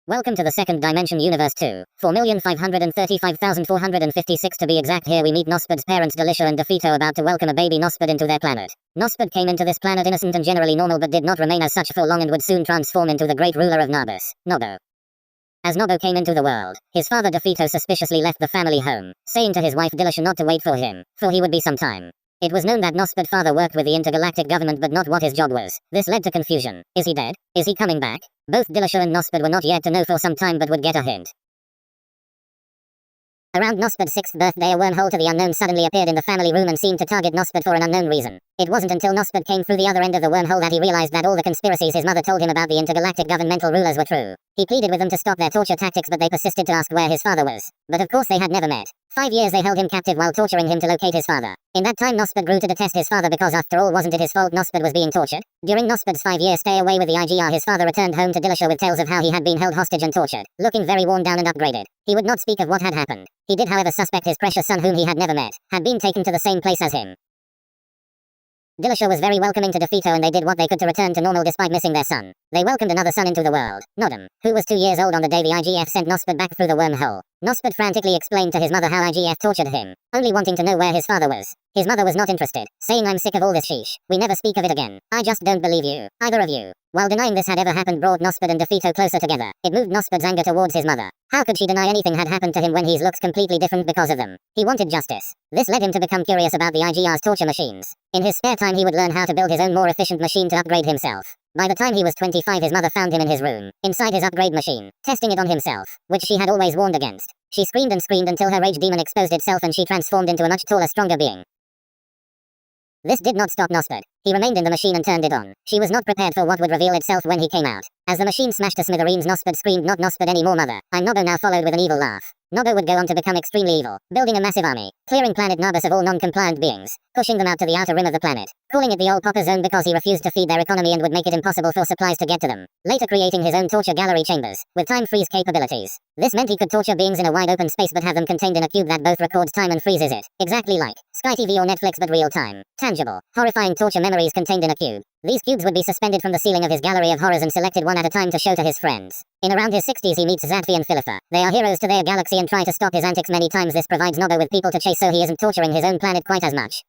Welcome to the second dimension universe 2, 4,535,456 to be exact. Here we meet Nospred's parents Delicia and Defito about to welcome a baby Nospred into their planet. Nospred came into this planet innocent and generally normal but did not remain as such for long and would soon transform into the great ruler of Narbus, Nobo. As Nobo came into the world, his father Defito suspiciously left the family home, saying to his wife Delicia not to wait for him, for he would be some time. It was known that Nospred's father worked with the intergalactic government but not what his job was. This led to confusion. Is he dead? Is he coming back? Both Delicia and Nospred were not yet to know for some time but would get a hint. Around Nospred's 6th birthday, a wormhole to the unknown suddenly appeared in the family room and seemed to target Nospred for an unknown reason. It wasn't until Nospred came through the other end of the wormhole that he realized that all the conspiracies his mother told him about the intergalactic governmental rulers were true. He pleaded with them to stop their torture tactics, but they persisted to ask where his father was. But of course they had never met. 5 years they held him captive while torturing him to locate his father. In that time Nospred grew to detest his father because after all, wasn't it his fault Nospred was being tortured? During Nospred's 5-year stay away with the IGR, his father returned home to Delicia with tales of how he had been held hostage and tortured, looking very worn down and upgraded. He would not speak of what had happened. He did however suspect his precious son, whom he had never met, had been taken to the same place as him. Delicia was very welcoming to Defito and they did what they could to return to normal despite missing their son. They welcomed another son into the world, Nobo, who was 2 years old on the day the IGF sent Nospred back through the wormhole. Nospred frantically explained to his mother how IGF tortured him, only wanting to know where his father was. His mother was not interested, saying, "I'm sick of all this sheesh. We never speak of it again. I just don't believe you, either of you." While denying this had ever happened brought Nospred and Defito closer together. It moved Nospred's anger towards his mother. How could she deny anything had happened to him when he looks completely different because of them? He wanted justice. This led him to become curious about the IGR's torture machines. In his spare time he would learn how to build his own more efficient machine to upgrade himself. By the time he was 25 his mother found him in his room, inside his upgrade machine, testing it on himself, which she had always warned against. She screamed and screamed until her rage demon exposed itself and she transformed into a much taller, stronger being. This did not stop Nospred. He remained in the machine and turned it on. She was not prepared for what would reveal itself when he came out. As the machine smashed to smithereens, Nospred screamed, "Not Nospred anymore, mother. I'm Nobo now," followed with an evil laugh. Nobo would go on to become extremely evil, building a massive army, clearing planet Narbus of all non-compliant beings, pushing them out to the outer rim of the planet, calling it the Old Popper Zone because he refused to feed their economy and would make it impossible for supplies to get to them, later creating his own torture gallery chambers, with time freeze capabilities. This meant he could torture beings in a wide open space but have them contained in a cube that both records time and freezes it, exactly like Sky TV or Netflix but real time, tangible, horrifying torture memories contained in a cube. These cubes would be suspended from the ceiling of his gallery of horrors and selected one at a time to show to his friends. In around his 60s he meets Zadfi and Philippa. They are heroes to their galaxy and try to stop his antics many times. This provides Nobo with people to chase so he isn't torturing his own planet quite as much.